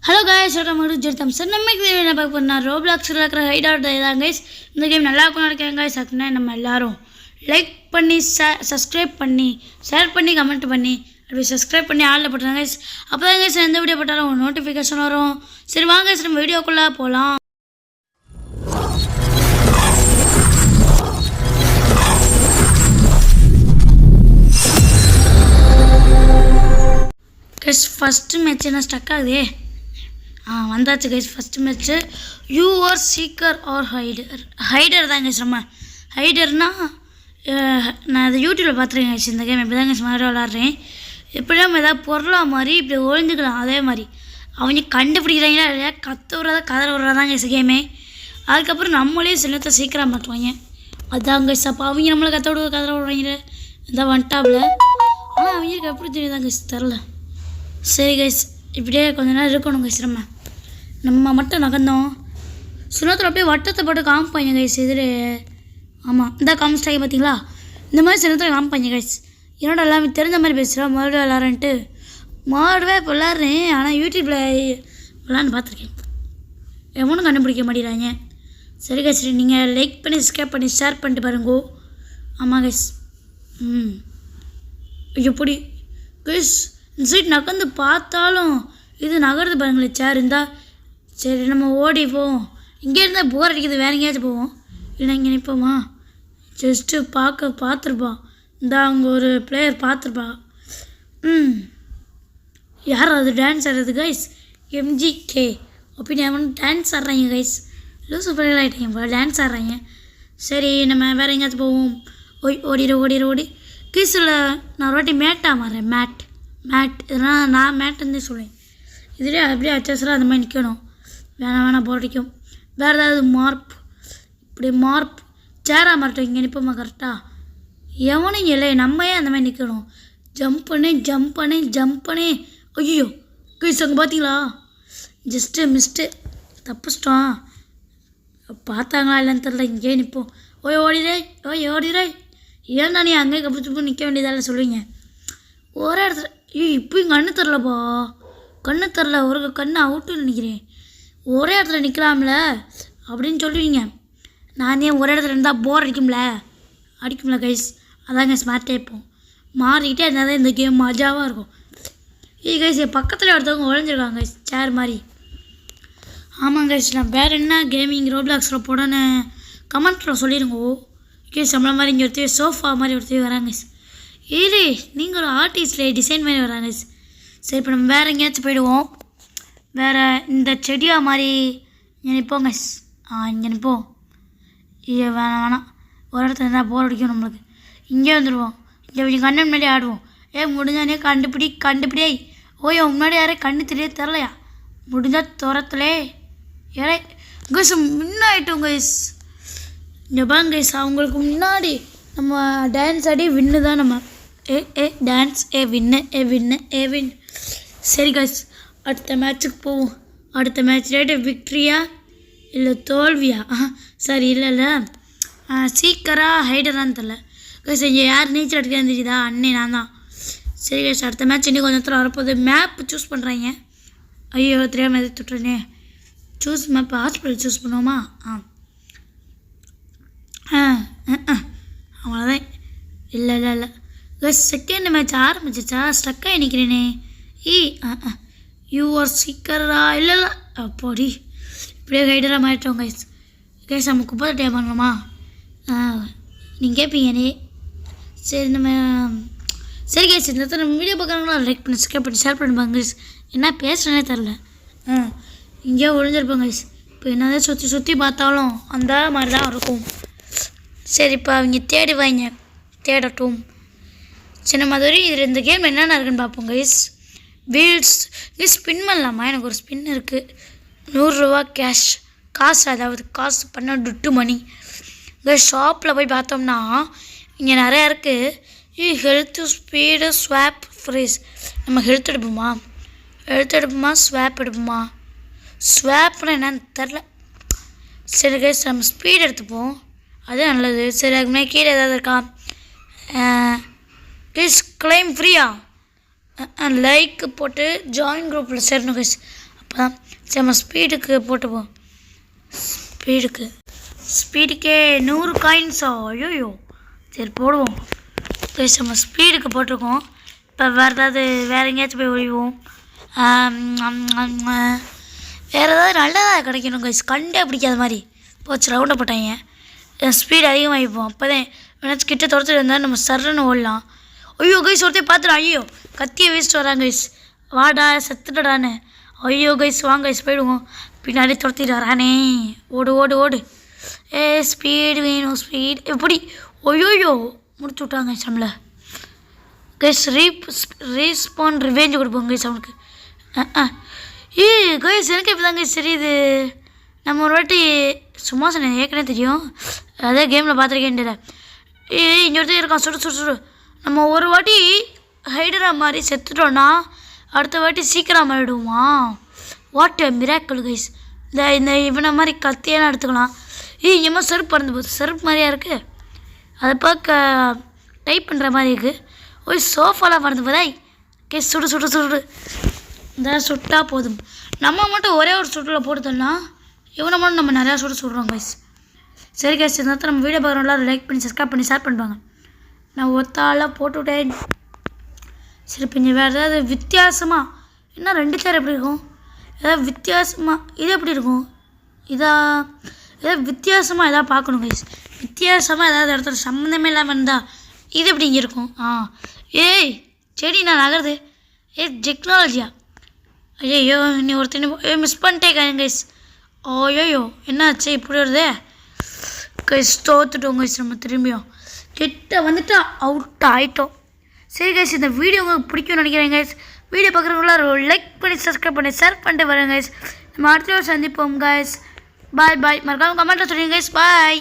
Hello guys, welcome to Jertham. Sir நம்ம என்ன பார்க்க போறோம்னா ரோப்ளாக்ஸில் இருக்கிற ஹைடவுட் தான் கைஸ். இந்த கேம் நல்லா இருக்கும்னு நினைக்கிறேன் கைஸ். அதுக்குன்னா நம்ம எல்லாரும் லைக் பண்ணி சப்ஸ்கிரைப் பண்ணி ஷேர் பண்ணி கமெண்ட் பண்ணி அப்படி சப்ஸ்கிரைப் பண்ணி ஆளில் போட்டுருங்க கைஸ். அப்போ தான் கைஸ் எந்த வீடியோ போட்டாலும் ஒரு நோட்டிஃபிகேஷன் வரும். சரி வாங்க கைஸ் நம்ம வீடியோக்குள்ளே போகலாம். கைஸ் ஃபஸ்ட்டு மேட்ச் என்ன ஸ்டக் ஆகுதே வந்தாச்சு guys. First match you are seeker or hider தான் கைஸ். நம்ம ஹைடர்னா நான் அதை யூடியூப்பில் பார்த்துருக்கேன் கைஸ். இந்த கேம் இப்படி தான் கைஸ் மாதிரி விளாட்றேன். எப்படி நம்ம எதாவது பொருளா மாதிரி இப்படி ஒழிஞ்சிக்கலாம். அதே மாதிரி அவங்க கண்டுபிடிக்கிறாங்களா இல்லையா கற்று விட்றதா கதற விட்றதான் கைஸ் கேமே. அதுக்கப்புறம் நம்மளே சின்னத்தை சீக்கிரம் மாட்டுவாங்க. அதான் கைஸ். அப்போ அவங்க நம்மளை கதற விட்றாங்க இதான் வந்துட்டாப்புல. ஆனால் அவங்களுக்கு எப்படி தெரியுதான் கைஸ் தெரில. சரி கைஸ் இப்படியே கொஞ்ச நேரம் இருக்கணும் கைஸ். நம்ம மட்டும் நகர்ந்தோம் சுனத்தில் அப்படியே வட்டத்தை போட்டு காமிப்பாங்க கைஸ். எதிரே ஆமாம் இந்த காமிச்சிட்டாங்க பார்த்தீங்களா. இந்த மாதிரி சின்னத்தில் காமிப்பாங்க கைஸ். என்னோட எல்லாமே தெரிஞ்ச மாதிரி பேசுகிறேன். மறுபடியும் விளாட்றேன்ட்டு மாடுவே இப்போ விளாட்றேன். ஆனால் யூடியூப்பில் விளாட்னு பார்த்துருக்கேன். எவனும் கண்டுபிடிக்க மாட்டேங்கிறாங்க. சரி கைஸ் நீங்கள் லைக் பண்ணி சப்ஸ்கிரைப் பண்ணி ஷேர் பண்ணிட்டு பாருங்கோ. ஆமாம் கைஸ். எப்படி கைஸ் இந்த சைட் நகர்ந்து பார்த்தாலும் இது நகர்ந்து பாருங்களேன். சேர் இருந்தால் சரி நம்ம ஓடி போவோம். இங்கே இருந்தால் போர் அடிக்குது. வேறு எங்கேயாச்சும் போவோம். இல்லை இங்கே நிற்போமா ஜஸ்ட்டு பார்த்துருப்பான். இந்த அவங்க ஒரு பிளேயர் பார்த்துருப்பா. யார் அது டான்ஸ் ஆடுறது கைஸ்? MGK அப்படின்னு டான்ஸ் ஆடுறாங்க கைஸ். லூசு பிள்ளைகள் ஆகிட்டாங்க போல டான்ஸ் ஆடுறாங்க. சரி நம்ம வேறு எங்கேயாச்சும் போவோம். ஓடி கீஸில் நான் ஒரு வாட்டி மேட்டாக மாறேன். மேட் இதெல்லாம் நான் மேட்டுன்னு சொல்லுவேன். இதுலேயே அப்படியே அச்சஸ்லாம் அந்த மாதிரி நிற்கணும். வேணாம் போராடிக்கும். வேறு ஏதாவது மார்ப் சேராக மாட்டோம். இங்கே நிற்போமா கரெக்டாக? எவனும் இல்லை நம்ம ஏன் அந்த மாதிரி நிற்கணும்? ஜம்ப் பண்ணி ஐயோ கைஸ் அங்கே பார்த்தீங்களா ஜஸ்ட்டு மிஸ்ட்டு தப்பிச்சிட்டோம். பார்த்தாங்களா இல்லைன்னு தெரில. இங்கே நிற்போம். ஓடிடாய் ஏன்னா நீ அங்கே கப்பிச்சு நிற்க வேண்டியதால சொல்லுவீங்க ஒரே இடத்துல. இப்போயும் கண்ணு தெரில ஒரு கண்ணு அவுட்டுன்னு நினைக்கிறேன். ஒரே இடத்துல நிற்கலாம்ல அப்படின்னு சொல்லுவீங்க. நானே ஒரே இடத்துல இருந்தால் போர் அடிக்கும்ல கைஸ். அதாங்க ஸ்மார்ட் டைப்போம் மாறிக்கிட்டே இருந்தால் தான் இந்த கேம் மஜாவாக இருக்கும். கைஸ் பக்கத்தில் ஒருத்தவங்க உழைஞ்சிருக்காங்க கைஸ் சேர் மாதிரி. ஆமாங்க கைஸ் நான் வேறு என்ன கேமிங் ரோப்ளாக்ஸில் போடன்னு கமெண்ட்டில் சொல்லிடுங்க. கைஸ் நம்மள மாதிரி இங்கே ஒருத்தர் சோஃபா மாதிரி ஒருத்தர் வராங்க கைஸ். ஏலே நீங்கள் ஒரு ஆர்டிஸ்ட்லே டிசைன் மாதிரி வராங்க. சரி இப்போ நம்ம வேறு எங்கேயாச்சும் போயிடுவோம். வேறு இந்த செடியாக மாதிரி இங்கே நிற்போங்க. இங்கே நிற்போம். வேணாம் ஒரு இடத்துல இருந்தால் போர் அடிக்கும் நம்மளுக்கு. இங்கே வந்துடுவோம். இங்கே கொஞ்சம் கண்ணு முன்னாடி ஆடுவோம். முடிஞ்சானே கண்டுபிடி ஓயோ முன்னாடி யாரே கண்ணு தெரிலையா முடிஞ்சால் துரத்துலே ஏழை கைஸ் முன்னாயிட்டோம் கைஸ். இங்கே பாருங்க கைஸ் அவங்களுக்கு முன்னாடி நம்ம டான்ஸ் ஆடி வின்னு தான் நம்ம டான்ஸ் வின்னு. சரி கைஸ் அடுத்த மேட்ச்சுக்கு போவோம். அடுத்த மேட்ச் ரேட்டு விக்ட்ரியா இல்லை தோல்வியா? சரி இல்லை சீக்கரா ஹைடரான்னு தெரில கைஸ். இங்கே யார் நீச்சல் அடிக்கிறான்னு தெரியுதா? அண்ணே நான் தான். சரி கைஸ் அடுத்த மேட்ச் இன்னும் கொஞ்சம் நேரத்தில் வரப்போகுது. மேப் சூஸ் பண்ணுறாங்க. ஐயோ தெரியாமல் எது தொட்டுறேனே. சூஸ் மேப் ஹாஸ்பிட்டல் சூஸ் பண்ணுவோமா? அவ்வளோதான். இல்லை கைஸ் செகண்ட் மேட்ச் ஆரம்பிச்சிச்சா? ஸ்டக்காக நிற்கிறேனே. யூஆர் சீக்கரா இல்லை அப்போடி இப்படியே ஹைடராக மாறிட்டோம் கைஸ் நம்ம குப்பை தட்டியாக பண்ணணுமா? நீங்கள் கேட்பீங்கனே. சரி சரி கைஸ் இந்த இடத்துல நம்ம வீடியோ பார்க்குறாங்களா லைக் பண்ணி சப்ஸ்கிரைப் பண்ணி ஷேர் பண்ணிப்பாங்க கைஸ். என்ன பேசுகிறேனே தெரில. இங்கேயோ ஒழிஞ்சிருப்போம் கைஸ். இப்போ என்னதான் சுற்றி பார்த்தாலும் அந்த மாதிரி தான் இருக்கும். சரி இப்போ அவங்க தேடட்டும். சரி நம்ம அது வரையும் இதில் இந்த கேம் என்னென்ன இருக்குன்னு பார்ப்போம் கைஸ். வீல்ஸ் ஸ்பின் பண்ணலாமா? எனக்கு ஒரு ஸ்பின் இருக்குது. 100 ரூபா காசு அதாவது காசு பண்ண டுட்டு மணி கைஸ். ஷாப்பில் போய் பார்த்தோம்னா இங்கே நிறையா இருக்குது. Health speed swap freeze. நம்ம ஹெல்த் எடுப்போமா ஸ்வாப் எடுப்போமா? ஸ்வாப்னா என்னன்னு தெரில. சரி கைஸ் நம்ம ஸ்பீட் எடுத்துப்போம். அது நல்லது. சரி அதுக்கு முன்னாடி கீழே ஏதாவது இருக்கா? கைஸ் கிளைம் ஃப்ரீயா? லைக் போட்டு ஜாயின் குரூப்பில் சேரணும் கைஸ். அப்போ சரி நம்ம ஸ்பீடுக்கு போட்டுப்போம். ஸ்பீடுக்கே 100 காயின்ஸா? ஐயோ சரி போடுவோம். கைஸ் நம்ம ஸ்பீடுக்கு போட்டிருக்கோம். இப்போ வேறு எங்கேயாச்சும் போய் ஒழிவோம். வேறு ஏதாவது நல்லதாக கிடைக்கணும் கைஸ். கண்டே பிடிக்காத மாதிரி போச்சு. ரவுண்டை போட்டாங்க. ஸ்பீடு அதிகமாகிப்போம். அப்போ தான் வேணாச்சும் கிட்ட துரத்துட்டு இருந்தால் நம்ம சர்ன்னு ஓடலாம். ஐயோ கைஸ் ஒருத்தையும் பார்த்துடும். ஐயோ கத்தியை வேஸ்ட்டு வராங்க கைஸ். வாடா செத்துட்டடான்னு. ஐயோ கைஸ் வாங்க கைஸ் போயிடுவோம். பின்னாடி துரத்திட்டு வரானே. ஓடு. ஸ்பீடு வேணும் ஸ்பீடு. எப்படி? ஐயோயோ முடிச்சு விட்டாங்க கைஸ் நம்மளை. கைஸ் ரீஸ்பான் ரிவேஞ்சு கொடுப்போம் கைஸ் அவனுக்கு. கைஸ் எனக்கு இப்போ தான் கைஸ் தெரியுது. நம்ம ஒரு வாட்டி சும்மா சொன்னேன் ஏற்கனவே தெரியும். அதே கேமில் பார்த்துருக்கேன். இங்கே ஒருத்தர் இருக்கான். சுடு. நம்ம ஒரு வாட்டி ஹைடரா மாதிரி செத்துட்டோன்னா அடுத்த வாட்டி சீக்கிரம் ஆகிடுவோமா? What a miracle guys. இந்த இவனை மாதிரி கத்தியெல்லாம் எடுத்துக்கலாம். இம்மா செருப்பு பறந்து போகுது. செருப்பு மாதிரியா இருக்குது. அதை பார்க்க டைப் பண்ணுற மாதிரி இருக்குது. சோஃபாலாம் பறந்து போதாய். கைஸ் சுடு. இந்த சுட்டா போதும். நம்ம மட்டும் ஒரே ஒரு சுட்டில் போட்டுதோம்னா இவனை மட்டும் நம்ம நிறையா சுடுறோம் கைஸ். சரி கைஸ் இந்த நேரத்தில் நம்ம வீடியோ பார்க்குறோம்ல லைக் பண்ணி சப்ஸ்கிரைப் பண்ணி ஷேர் பண்ணுவாங்க. நான் ஒத்தாலாம் போட்டுவிட்டேன். சரி இப்போ இங்கே வேறு ஏதாவது வித்தியாசமாக என்ன 2 சேர் எப்படி இருக்கும்? ஏதாவது வித்தியாசமாக இது எப்படி இருக்கும்? ஏதாவது வித்தியாசமாக எதாவது பார்க்கணும் கைஸ். வித்தியாசமாக ஏதாவது இடத்துல சம்மந்தமே இல்லாமல் இருந்தால் இது எப்படி இங்கே இருக்கும்? ஏய் செடி நான் நகருது. டெக்னாலஜியா? ஐயோ நீ ஒருத்தர் மிஸ் பண்ணிட்டேன் கைஸ். ஐயோ என்னாச்சு இப்படி வருதே கைஸ். தோத்துட்டோம் கைஸ். நம்ம திரும்பியும் கிட்ட வந்துட்டு அவுட் ஆகிட்டோம். சரி கைஸ் இந்த வீடியோ உங்களுக்கு பிடிக்கும்னு நினைக்கிறேன் கைஸ். வீடியோ பார்க்குறவங்களா லைக் பண்ணி சப்ஸ்கிரைப் பண்ணி ஷேர் பண்ணிட்டு வரேன் கைஸ். நம்ம அடுத்த சந்திப்போம் கைஸ். பாய். மறக்காம கமெண்ட்டில் சொல்லுங்கள் கைஸ். பாய்.